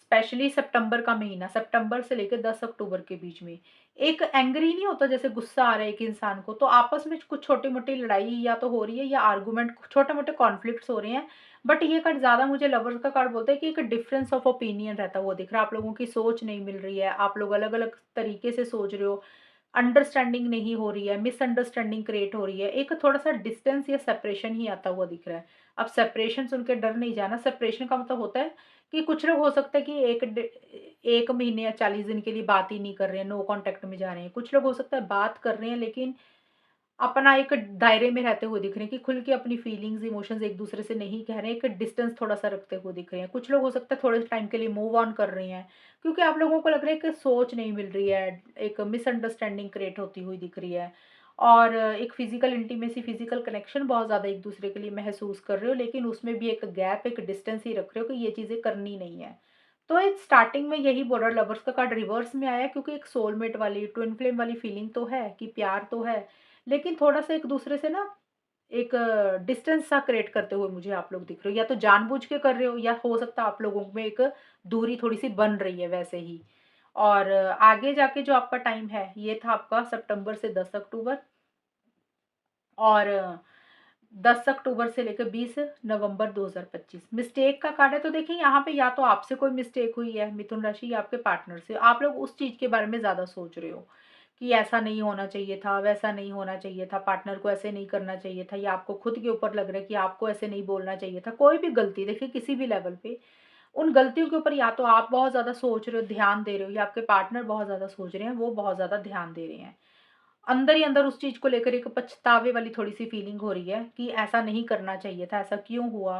स्पेशली सितंबर का महीना, सितंबर से लेकर 10 अक्टूबर के बीच में एक एंग्री नहीं होता, जैसे गुस्सा आ रहा है एक इंसान को, तो आपस में कुछ छोटी मोटी लड़ाई या तो हो रही है या आर्गुमेंट, छोटे मोटे कॉन्फ्लिक्ट्स हो रहे हैं। बट ये कार्ड ज्यादा मुझे लवर्स का कार्ड बोलता है कि एक डिफरेंस ऑफ ओपिनियन रहता है वो दिख रहा है, आप लोगों की सोच नहीं मिल रही है, आप लोग अलग अलग तरीके से सोच रहे हो, अंडरस्टैंडिंग नहीं हो रही है, मिसअंडरस्टैंडिंग क्रिएट हो रही है, एक थोड़ा सा डिस्टेंस या सेपरेशन ही आता हुआ दिख रहा है। अब सेपरेशन सुन के डर नहीं जाना, सेपरेशन का मतलब होता है कि कुछ लोग हो सकता है कि एक महीने या 40 दिन के लिए बात ही नहीं कर रहे हैं, नो कांटेक्ट में जा रहे हैं। कुछ लोग हो सकता है बात कर रहे हैं लेकिन अपना एक दायरे में रहते हुए दिख रहे हैं कि खुल के अपनी फीलिंग्स, इमोशंस एक दूसरे से नहीं कह रहे हैं, एक डिस्टेंस थोड़ा-सा रखते हुए दिख रहे हैं। कुछ लोग हो सकता है थोड़े टाइम के लिए मूव ऑन कर रहे हैं, क्योंकि आप लोगों को लग रहा है कि सोच नहीं मिल रही है, एक मिसअंडरस्टैंडिंग क्रिएट होती हुई दिख रही है। और एक फिजिकल इंटीमेसी, फिजिकल कनेक्शन बहुत ज़्यादा एक दूसरे के लिए महसूस कर रहे हो, लेकिन उसमें भी एक गैप, एक डिस्टेंस ही रख रहे हो कि ये चीज़ें करनी नहीं है। तो एक स्टार्टिंग में यही बोल रहा है, लवर्स का कार्ड रिवर्स में आया है, क्योंकि एक सोलमेट वाली, ट्विन फ्लेम वाली फीलिंग तो है कि प्यार तो है, लेकिन थोड़ा-सा एक दूसरे से ना एक डिस्टेंस सा क्रिएट करते हुए मुझे आप लोग दिख रहे हो, या तो जानबूझ के कर रहे हो या हो सकता है आप लोगों में एक दूरी थोड़ी-सी बन रही है वैसे ही। और आगे जाके जो आपका टाइम है, ये था आपका सितंबर से 10 अक्टूबर, और 10 अक्टूबर से लेकर 20 नवंबर 2025। मिस्टेक का कार्ड है, तो देखिए यहाँ पे या तो आपसे कोई मिस्टेक हुई है मिथुन राशि, या आपके पार्टनर से, आप लोग उस चीज़ के बारे में ज़्यादा सोच रहे हो कि ऐसा नहीं होना चाहिए था, वैसा नहीं होना चाहिए था, पार्टनर को ऐसे नहीं करना चाहिए था, या आपको खुद के ऊपर लग रहा है कि आपको ऐसे नहीं बोलना चाहिए था। कोई भी गलती देखिए किसी भी लेवल पे, उन गलतियों के ऊपर या तो आप बहुत ज़्यादा सोच रहे हो, ध्यान दे रहे हो, या आपके पार्टनर बहुत ज़्यादा सोच रहे हैं, वो बहुत ज़्यादा ध्यान दे रहे हैं। अंदर ही अंदर उस चीज़ को लेकर एक पछतावे वाली थोड़ी-सी फीलिंग हो रही है कि ऐसा नहीं करना चाहिए था, ऐसा क्यों हुआ?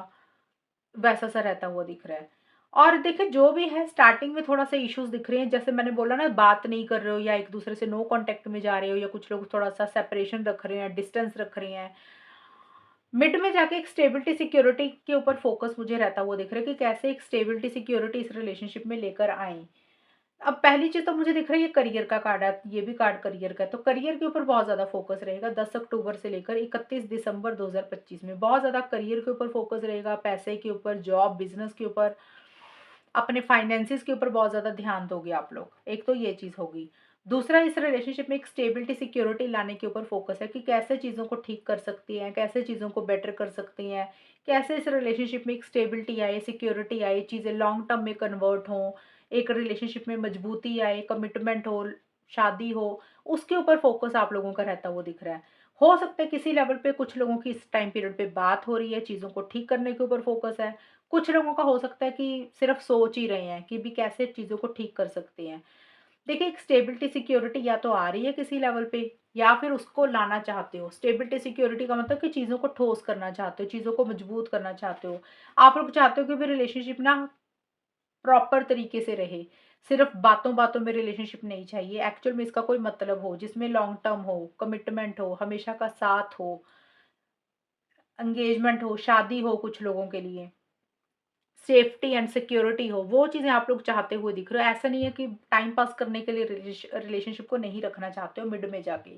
वैसा-सा रहता हुआ दिख रहा है। और देखिए जो भी है स्टार्टिंग में थोड़ा-सा इश्यूज़ दिख रहे हैं, जैसे मैंने बोला ना, बात नहीं कर रहे हो या एक-दूसरे से नो कॉन्टैक्ट में जा रहे हो, या कुछ लोग थोड़ा-सा सेपरेशन रख रहे हैं, डिस्टेंस रख रहे हैं। मिड में जाके एक स्टेबिलिटी सिक्योरिटी के ऊपर फोकस मुझे रहता हुआ दिख रहा है कि कैसे एक स्टेबिलिटी सिक्योरिटी इस रिलेशनशिप में लेकर आएँ। अब पहली चीज़ तो मुझे दिख रहा है, ये करियर का कार्ड है, ये भी कार्ड करियर का है, तो करियर के ऊपर बहुत ज़्यादा फोकस रहेगा 10 अक्टूबर से लेकर 31 दिसंबर 2025 में। बहुत ज़्यादा करियर के ऊपर फोकस रहेगा, पैसे के ऊपर, जॉब, बिज़नेस के ऊपर, अपने फाइनेंसेस के ऊपर बहुत ज़्यादा ध्यान दोगे आप लोग। एक तो ये चीज़ होगी। दूसरा, इस रिलेशनशिप में एक स्टेबिलिटी, सिक्योरिटी लाने के ऊपर फोकस है कि कैसे चीज़ों को ठीक कर सकती हैं, कैसे चीज़ों को बेटर कर सकती हैं, कैसे इस रिलेशनशिप में एक स्टेबिलिटी आए, सिक्योरिटी आए, चीज़ें लॉन्ग टर्म में कन्वर्ट हों, एक रिलेशनशिप में मजबूती आए, कमिटमेंट हो, शादी हो, उसके ऊपर फोकस आप लोगों का रहता हुआ दिख रहा है। हो सकता है किसी लेवल पे कुछ लोगों की इस टाइम पीरियड पे बात हो रही है, चीज़ों को ठीक करने के ऊपर फोकस है। कुछ लोगों का हो सकता है कि सिर्फ़ सोच ही रहे हैं कि भी कैसे चीज़ों को ठीक कर सकते हैं। देखिए, एक स्टेबिलिटी सिक्योरिटी या तो आ रही है किसी लेवल पे या फिर उसको लाना चाहते हो। स्टेबिलिटी सिक्योरिटी का मतलब कि चीज़ों को ठोस करना चाहते हो, चीज़ों को मजबूत करना चाहते हो। आप लोग चाहते हो कि भी रिलेशनशिप ना प्रॉपर तरीके से रहे। सिर्फ़ बातों-बातों में रिलेशनशिप नहीं चाहिए, एक्चुअल में इसका कोई मतलब हो, जिसमें लॉन्ग टर्म हो, कमिटमेंट हो, हमेशा का साथ हो, एंगेजमेंट हो, शादी हो कुछ लोगों के लिए, सेफ्टी एंड सिक्योरिटी हो, वो चीज़ें आप लोग चाहते हुए दिख रहे हो। ऐसा नहीं है कि टाइम पास करने के लिए रिलेशनशिप को नहीं रखना चाहते हो मिड में जाके।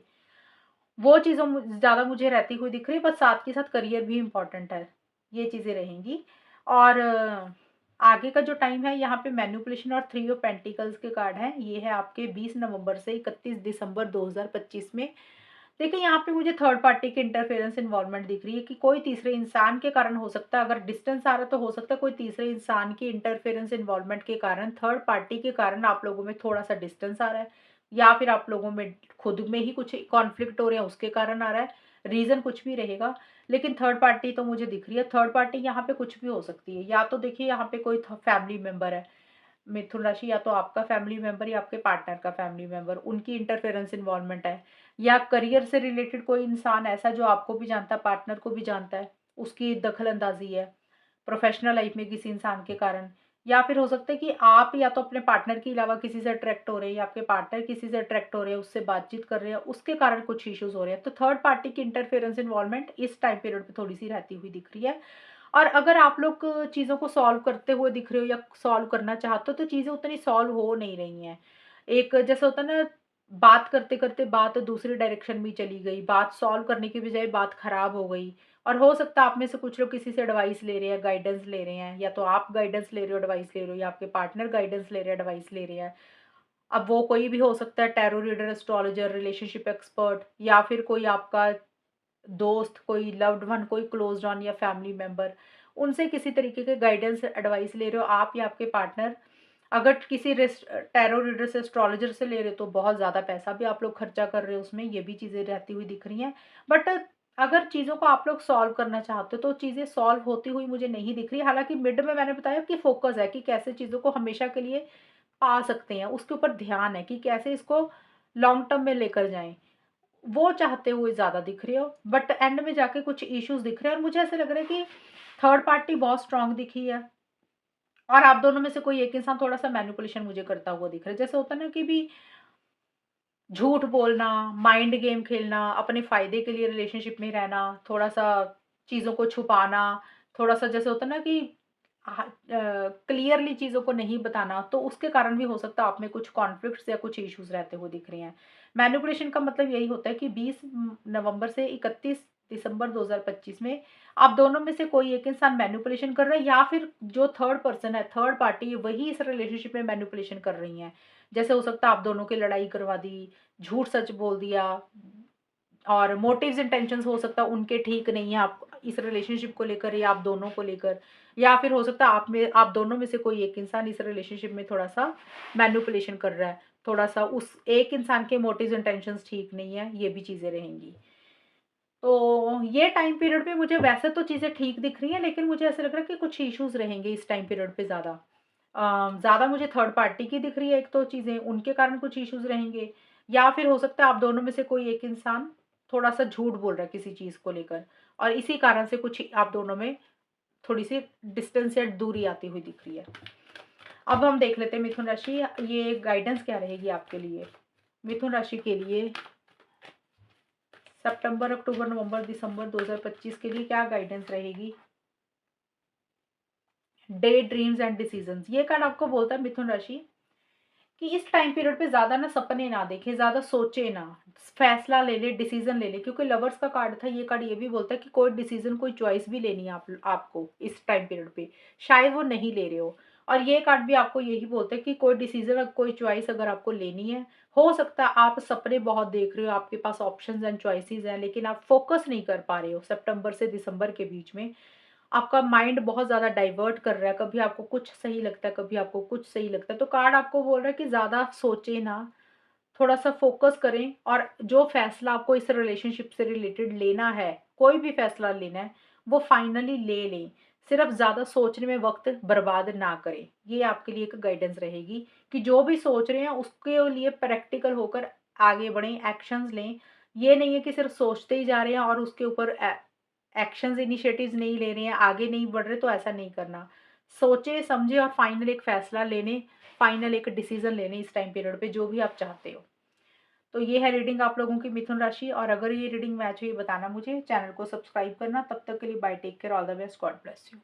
वो चीज़ों ज़्यादा मुझे रहती हुई दिख रही है, बस साथ के साथ करियर भी इम्पोर्टेंट है। ये चीज़ें रहेंगी और आगे का जो टाइम है यहाँ पे मैनिपुलेशन और थ्री ऑफ पेंटिकल्स के कार्ड हैं। ये है आपके 20 नवंबर से 31 दिसंबर 2025 में। देखिए, यहाँ पे मुझे थर्ड पार्टी की इंटरफेरेंस इन्वॉल्वमेंट दिख रही है कि कोई तीसरे इंसान के कारण हो सकता है। अगर डिस्टेंस आ रहा है तो हो सकता है कोई तीसरे इंसान की इंटरफेरेंस इन्वॉल्वमेंट के कारण, थर्ड पार्टी के कारण आप लोगों में थोड़ा-सा डिस्टेंस आ रहा है या फिर आप लोगों में खुद में ही कुछ कॉन्फ्लिक्ट हो रहे हैं उसके कारण आ रहा है। रीज़न कुछ भी रहेगा, लेकिन थर्ड पार्टी तो मुझे दिख रही है। थर्ड पार्टी यहाँ पे कुछ भी हो सकती है। या तो देखिए, यहाँ पे कोई फैमिली मेंबर है, मिथुन राशि, या तो आपका फैमिली मेंबर या आपके पार्टनर का फैमिली मेंबर, उनकी इंटरफेरेंस इन्वॉल्वमेंट है या करियर से रिलेटेड कोई इंसान ऐसा जो आपको भी जानता है, पार्टनर को भी जानता है, उसकी दखल अंदाजी है प्रोफेशनल लाइफ में किसी इंसान के कारण। या फिर हो सकता है कि आप या तो अपने पार्टनर के अलावा किसी से अट्रैक्ट हो रहे हैं या आपके पार्टनर किसी से अट्रैक्ट हो रहे हैं, उससे बातचीत कर रहे हैं, उसके कारण कुछ इश्यूज हो रहे हैं। तो थर्ड पार्टी की इंटरफेरेंस इन्वॉल्वमेंट इस टाइम पीरियड पे थोड़ी सी रहती हुई दिख रही है। और अगर आप लोग चीज़ों को सॉल्व करते हुए दिख रहे हो या सॉल्व करना चाहते हो, तो चीज़ें उतनी सॉल्व हो नहीं रही हैं। एक जैसे होता है ना, बात करते-करते बात दूसरी डायरेक्शन में चली गई, बात सॉल्व करने की बजाय बात खराब हो गई। और हो सकता है आप में से कुछ लोग किसी से एडवाइस ले रहे हैं, गाइडेंस ले रहे हैं, या तो आप गाइडेंस ले रहे हो, एडवाइस ले रहे हो, या आपके पार्टनर गाइडेंस ले रहे हैं, एडवाइस ले रहे हैं। अब वो कोई भी हो सकता है, tarot reader, astrologer, relationship expert, या फिर कोई आपका दोस्त, कोई लव्ड वन, कोई क्लोज्ड वन या फैमिली मेंबर, उनसे किसी तरीके के गाइडेंस एडवाइस ले रहे हो आप या आपके पार्टनर। अगर किसी टैरो रीडर से, एस्ट्रोलॉजर से ले रहे हो तो बहुत ज़्यादा पैसा भी आप लोग खर्चा कर रहे हो उसमें, ये भी चीज़ें रहती हुई दिख रही हैं। बट अगर चीज़ों को आप लोग सॉल्व करना चाहते हो तो चीज़ें सॉल्व होती हुई मुझे नहीं दिख रही। हालाँकि मिड में मैंने बताया कि फ़ोकस है कि कैसे चीज़ों को हमेशा के लिए पा सकते हैं, उसके ऊपर ध्यान है कि कैसे इसको लॉन्ग टर्म में लेकर जाएँ। वो चाहते हुए ज़्यादा दिख रहे हो, बट एंड में जाके कुछ इश्यूज़ दिख रहे हैं और मुझे ऐसा लग रहा है कि थर्ड पार्टी बहुत स्ट्रॉन्ग दिखी है और आप दोनों में से कोई एक इंसान थोड़ा-सा मैनिपुलेशन मुझे करता हुआ दिख रहा है। जैसे होता है ना कि भी झूठ बोलना, माइंड गेम खेलना, अपने फ़ायदे के लिए रिलेशनशिप में रहना, थोड़ा-सा चीज़ों को छुपाना, थोड़ा-सा जैसे होता है ना कि क्लियरली चीज़ों को नहीं बताना, तो उसके कारण भी हो सकता है आप में कुछ कॉन्फ्लिक्ट्स या कुछ इश्यूज़ रहते हुए दिख रहे हैं। मैनिपुलेशन का मतलब यही होता है कि 20 नवंबर से 31 दिसंबर 2025 में आप दोनों में से कोई एक इंसान मैनिपुलेशन कर रहा है या फिर जो थर्ड पर्सन है, थर्ड पार्टी, वही इस रिलेशनशिप में मैनिपुलेशन कर रही हैं। जैसे हो सकता है आप दोनों की लड़ाई करवा दी, झूठ सच बोल दिया, और मोटिव्स इंटेंशंस हो सकता है उनके ठीक नहीं है आप इस रिलेशनशिप को लेकर या आप दोनों को लेकर, या फिर हो सकता है आप दोनों में से कोई एक इंसान इस रिलेशनशिप में थोड़ा-सा मैनिपुलेशन कर रहा है। थोड़ा-सा उस एक इंसान के मोटिव्स इंटेंशंस ठीक नहीं है, ये भी चीज़ें रहेंगी। तो ये टाइम पीरियड पे मुझे वैसे तो चीज़ें ठीक दिख रही हैं, लेकिन मुझे ऐसा लग रहा है कि कुछ इश्यूज़ रहेंगे इस टाइम पीरियड पे ज़्यादा। ज़्यादा मुझे थर्ड पार्टी की दिख रही है एक तो चीज़ें, उनके कारण कुछ इश्यूज़ रहेंगे, या फिर हो सकता है आप दोनों में से कोई एक इंसान थोड़ा-सा झूठ बोल रहा है किसी चीज़ को लेकर और इसी कारण से कुछ आप दोनों में थोड़ी-सी डिस्टेंस या दूरी आती हुई दिख रही है। अब हम देख लेते हैं मिथुन राशि, ये गाइडेंस क्या रहेगी आपके लिए? मिथुन राशि के लिए सितंबर, अक्टूबर, नवंबर, दिसंबर 2025 के लिए क्या गाइडेंस रहेगी? डे ड्रीम्स एंड डिसीजंस, ये कार्ड आपको बोलता है मिथुन राशि कि इस टाइम पीरियड पे ज़्यादा ना सपने ना देखें, ज़्यादा सोचे ना, फैसला ले ले, डिसीजन ले ले, क्योंकि लवर्स का कार्ड था। ये कार्ड ये भी बोलता है कि कोई डिसीजन, कोई चॉइस भी लेनी है आपको इस टाइम पीरियड पे, शायद वो नहीं ले रहे हो। और ये कार्ड भी आपको यही बोलता है कि कोई डिसीजन, कोई चॉइस अगर आपको लेनी है, हो सकता है आप सपने बहुत देख रहे हो, आपके पास ऑप्शंस एंड चॉइसेस हैं, लेकिन आप फोकस नहीं कर पा रहे हो सितंबर से दिसंबर के बीच में। आपका माइंड बहुत ज़्यादा डाइवर्ट कर रहा है, कभी आपको कुछ सही लगता है, कभी आपको कुछ सही लगता है। तो कार्ड आपको बोल रहा है कि ज़्यादा सोचें ना, थोड़ा-सा फ़ोकस करें और जो फ़ैसला आपको इस रिलेशनशिप से रिलेटेड लेना है, कोई भी फ़ैसला लेना है, वो फाइनली ले लें। सिर्फ ज़्यादा सोचने में वक्त बर्बाद ना करें। ये आपके लिए एक गाइडेंस रहेगी कि जो भी सोच रहे हैं उसके लिए प्रैक्टिकल होकर आगे बढ़ें, एक्शंस लें। ये नहीं है कि सिर्फ सोचते ही जा रहे हैं और उसके ऊपर एक्शंस इनिशिएटिव्स नहीं ले रहे हैं, आगे नहीं बढ़ रहे, तो ऐसा नहीं करना। सोचे समझे और फाइनल एक फैसला लेने, फाइनल एक डिसीजन लेने इस टाइम पीरियड पे जो भी आप चाहते हो। तो ये है रीडिंग आप लोगों की मिथुन राशि। और अगर ये रीडिंग मैच हुई बताना मुझे, चैनल को सब्सक्राइब करना। तब तक के लिए bye, take care, all the best, God bless you.